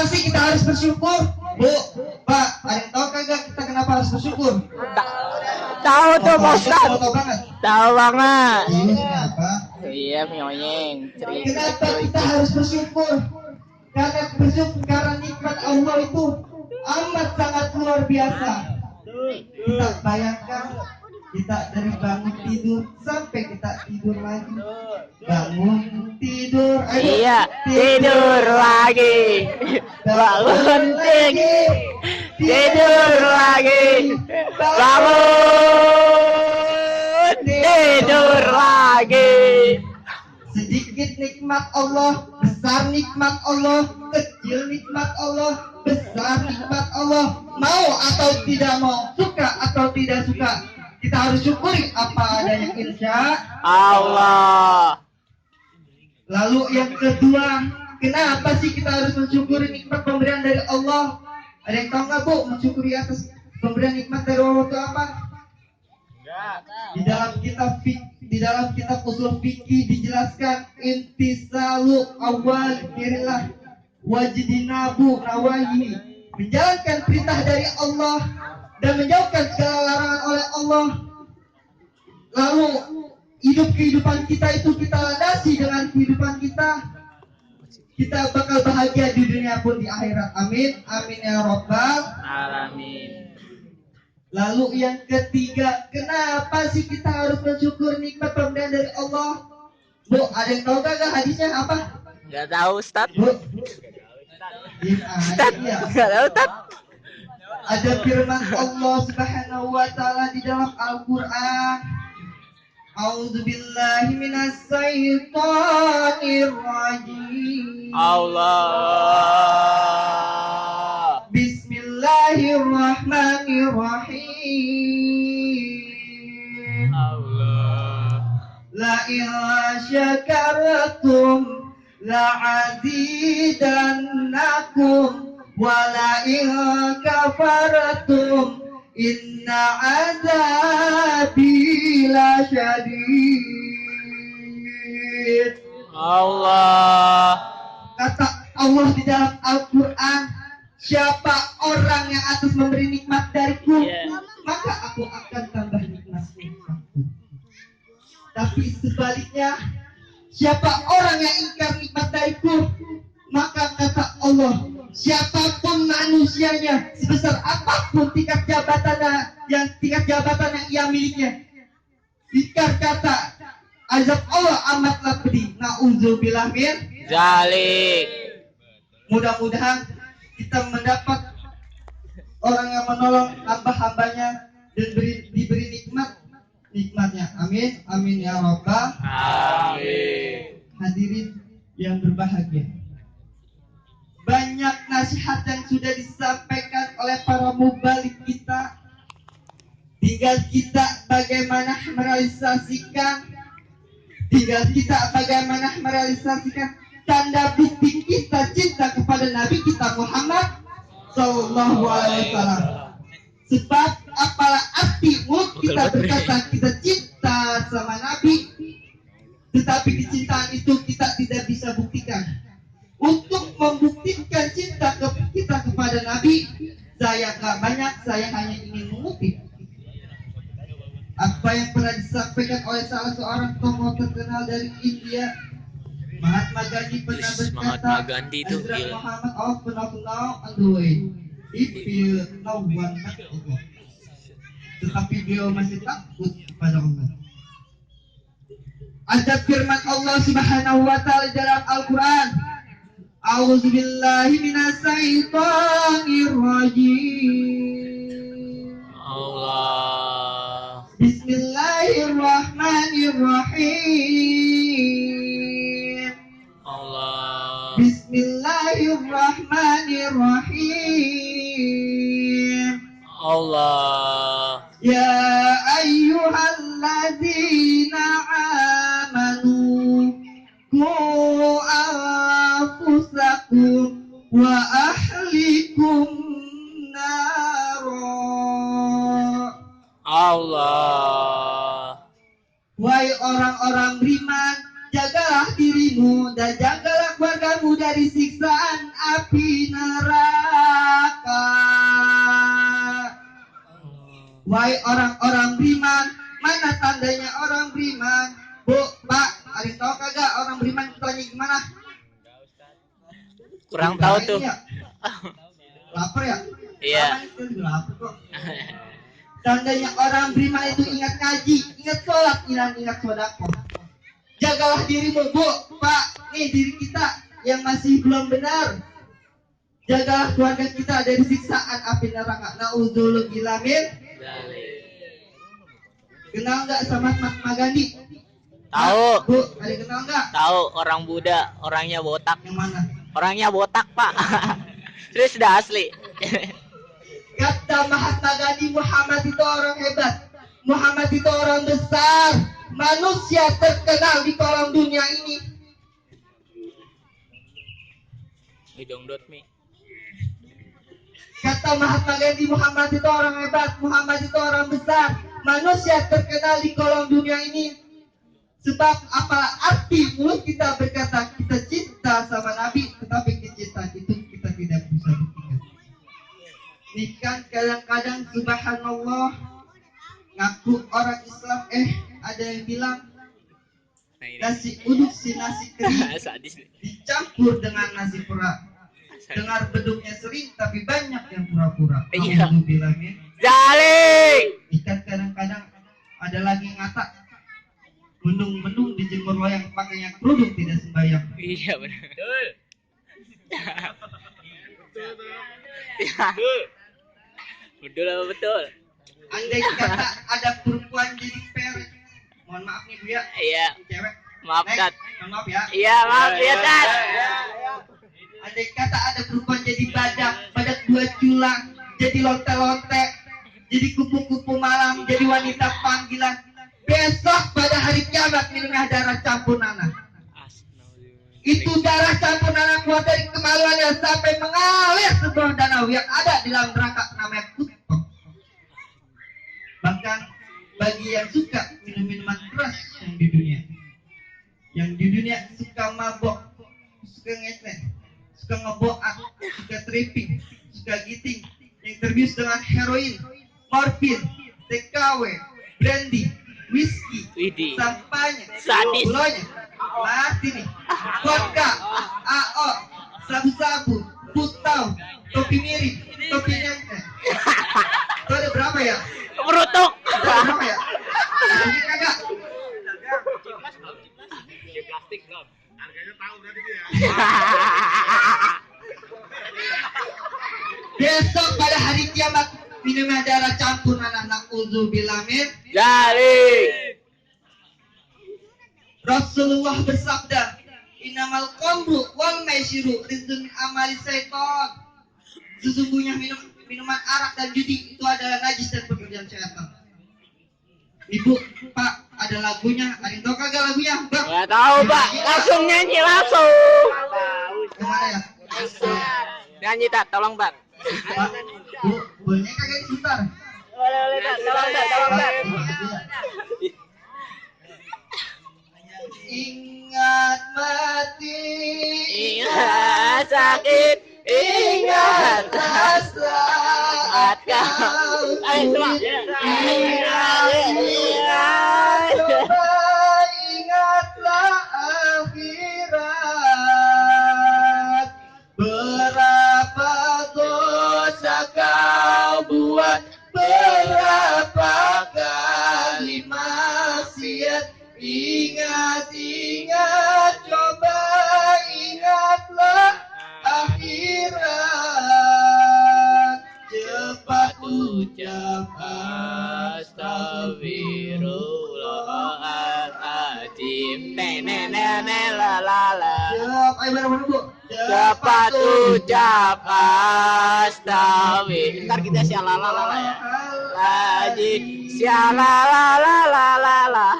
Kenapa sih kita harus bersyukur? Bu, Pak, ada yang tahu kagak kita kenapa harus bersyukur? Tahu tuh Pak Ustaz. Tahu banget. Tahu banget. Ini kenapa? Iya, Mioyeng. Kenapa kita harus bersyukur? Karena bersyukur karena nikmat Allah itu amat sangat luar biasa. Kita bayangkan kita dari bangun tidur sampai kita tidur lagi, bangun tidur, ayo, Iya, tidur lagi, bangun tinggi, tidur lagi, bangun tidur lagi. Sedikit nikmat Allah, besar nikmat Allah, kecil nikmat Allah, besar nikmat Allah. Mau atau tidak mau, suka atau tidak suka, kita harus syukuri apa adanya, insya Allah. Lalu yang kedua, kenapa sih kita harus mensyukuri nikmat pemberian dari Allah? Ada yang tahu nggak Bu, mensyukuri atas pemberian nikmat dari Allah itu apa? Di dalam kitab usul fikih dijelaskan intisalu awal kirilah wajidinabu nawahi, menjalankan perintah dari Allah dan menjauhkan segala larangan oleh Allah. Lalu kehidupan kita itu kita landasi dengan kehidupan kita bakal bahagia di dunia pun di akhirat. Amin, amin ya robbal Alamin. Lalu yang ketiga, kenapa sih kita harus bersyukur nikmat pemberian dari Allah? Bu, ada yang tahu gak hadisnya apa? Gak tahu Ustaz. Bu, Ustaz, ya. gak tahu Ustaz. Ada firman Allah Subhanahu wa taala di dalam Al-Qur'an. A'udzubillahi minasyaitonir rajim. Allah. Bismillahirrahmanirrahim. Allah. La in syakartum la'azidannakum wa la in kafartum inna azabi lasyadid. Allah. Kata Allah di dalam Al-Quran, siapa orang yang atas memberi nikmat dariku, maka aku akan tambah nikmatku. Tapi sebaliknya, siapa orang yang ingkar nikmat dariku, maka kata Allah, siapapun manusianya, sebesar apapun tingkat jabatan yang ia miliknya, ingkar kata azab Allah amatlah pedih. Na'udzubillah min Zalik. Mudah-mudahan kita mendapat orang yang menolong hamba-hambanya dan diberi nikmatnya. Amin, amin ya robbal. Amin. Hadirin yang berbahagia, banyak nasihat yang sudah disampaikan oleh para mubalik kita. Tinggal kita bagaimana merealisasikan. Tanda bukti kita cinta kepada Nabi kita Muhammad Sallallahu Alaihi Wasallam. Sebab apalah arti mulut kita berkata kita cinta sama Nabi, tetapi kecintaan itu kita tidak bisa buktikan. Untuk membuktikan cinta kita kepada Nabi, saya gak banyak, saya hanya ingin mengutip apa yang pernah disampaikan oleh salah seorang tokoh terkenal dari India. Mahatma Gandhi pernah berkata, Mahatma Gandhi itu Hazrat gila. Muhammad often now on the way. If you know one not over. Tetapi beliau masih takut kepada Allah. Ada firman Allah Subhanahu wa taala dalam Al-Qur'an. A'udzubillahi minasyaitonir rajim. Allah. Bismillahirrahmanirrahim. Allah. Bismillahirrahmanirrahim. Allah. Ya ayyuhalladzina amanu qu anfusakum wa ahlikum naro. Allah. Wahai orang-orang beriman, jagalah dirimu dan jagalah keluargamu dari siksaan api neraka. Wahai orang-orang beriman, mana tandanya orang beriman? Bu, Pak, ada yang tahu kagak orang beriman tanya gimana? Kurang tahu tuh. Ya? Lapar ya? Iya. Lapar kok. Tandanya orang beriman itu ingat ngaji, ingat sholat, ingat sedekah. Jagalah dirimu, Bu, Pak, nih diri kita yang masih belum benar. Jagalah keluarga kita dari siksaan api neraka. Nauzubillah min. Kenal nggak sama Mahatma Gandhi? Tahu. Bu, ada yang kenal nggak? Tahu, orang Buddha, orangnya botak. Yang mana? Orangnya botak, Pak. Terus sudah asli. Kata Mahatma Gandhi, Muhammad itu orang hebat. Muhammad itu orang besar. Manusia terkenal di kolong dunia ini. Dongdot mi. Kata Mahatma Gandhi, Muhammad itu orang hebat. Muhammad itu orang besar. Manusia terkenal di kolong dunia ini. Sebab apa arti mulut kita berkata kita cinta sama Nabi, tetapi kecintaan itu kita tidak bisa buktikan. Ini kan kadang-kadang subhanallah ngaku orang Islam, ada yang bilang nasi uduk si nasi kering dicampur dengan nasi pura. Dengar beduknya sering tapi banyak yang pura-pura. Iya. Kamu bilangnya Jaling. ikan kadang-kadang ada lagi ngata mendung-mendung dijemur loyang pakainya kerudung tidak sembahyang. Iya benar. Betul apa betul? Andai kata ada perempuan jadi peret, mohon maaf nih Bu ya, Iya. cewek. Maaf, Next, Dad. mohon maaf ya. Iya, maaf ya, Dad. Andai kata ada perempuan jadi badak dua culang, jadi lonte-lonte, jadi kupu-kupu malam, jadi wanita panggilan. Besok pada hari kiamat minumnya darah campur nanah. Itu darah campur nanah keluar dari kemaluannya sampai mengalir sebuah danau yang ada di dalam neraka namanya kutub. Bahkan bagi yang suka minum minuman keras yang di dunia suka mabok, suka ngetet, suka ngeboak, suka tripping, suka giting, yang terbius dengan heroin, morfin, TKW, brandy, whisky, Widih. sampahnya, Sadis. bulonya, mati nih, vodka, AO, sabu-sabu, putau, topi miring, topi nyantai. Itu ada berapa ya? Merutuk. Ada berapa ya? Ini kagak. Plastik belum. Harganya tahu berarti dia. Besok pada hari kiamat minumnya darah campur nanah na'udzubillah min. Jaling. Rasulullah bersabda, "Innamal khamru wal maisiru rizqun amali syaitan." Sesungguhnya minuman arak dan judi itu adalah najis dan pekerjaan syaitan. Ibu, Pak, ada lagunya. Ada yang tahu kagak lagunya, Bang? Nggak tahu, Pak. Langsung nyanyi langsung. Gimana ya? Nyanyi, Tak. Tolong, Pak. Pak, Bu, boleh kagak sebentar? Boleh, Tak. Tolong, Tak. Tolong, Tak. Ingat mati, Ingat sakit, ingat saat kau semua. Ingat. coba ingatlah akhirat. Berapa dosa kau buat, berapa kali maksiat. Ingat, coba ingatlah akhirat. Cepat ucap Astagfirullahaladzim. Nenenenelalala. Ayo bareng-bareng Bu. Cepat ucap astagfirullah. Ntar kita sialalalala ya. Lagi sialalalala.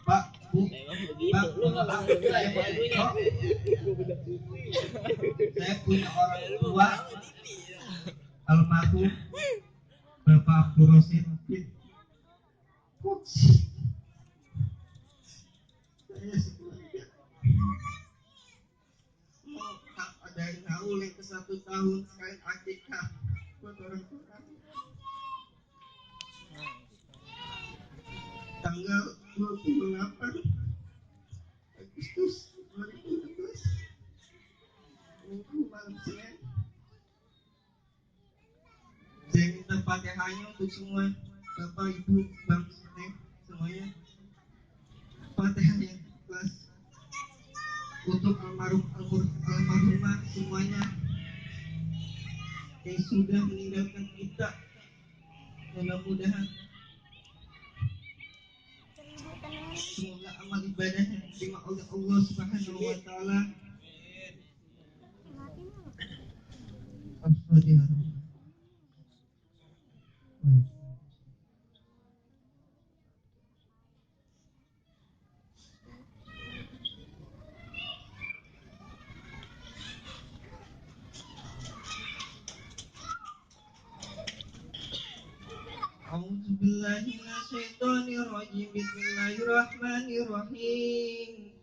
Pak, Bu, Begitu, lu nggak bakal lagunya. saya punya orang tua almarhum Bapak Kurosin. Saya sekeluarga ada yang haul yang ke 1 tahun sekali akikah, buat orang-orang. Tanggal 28 Agustus 2016, Minggu malam Senin. Saya minta Fatihahnya untuk semua Bapak, Ibu, Bang, Neng, semuanya. Fatihahnya ikhlas untuk almarhumah semuanya yang sudah meninggalkan kita. Mudah-mudahan semoga amal ibadahnya diterima oleh Allah Subhanahu wa taala. Al-Fatihah. A'udzu billahi minasyaitonir rajim. Bismillahirrahmanirrahim.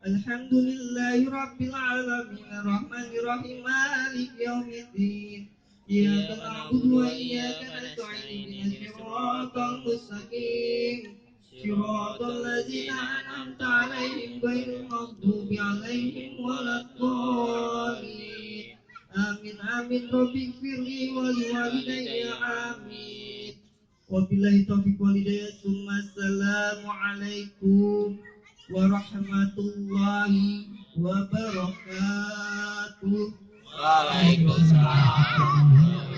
Alhamdulillahi rabbil alamin arrahmanir rahim maliki yaumiddin. Iyyaka na'budu wa iyyaka nasta'in ihdinas siratal mustaqim. Siratal ladzina an'amta 'alaihim ghairil maghdubi 'alaihim waladdallin. Amin amin rabbi firli wa liwalidayya amin. Wabillahi taufiq wal hidayah. Assalamu alaikum warahmatullahi wabarakatuh. Waalaikumsalam.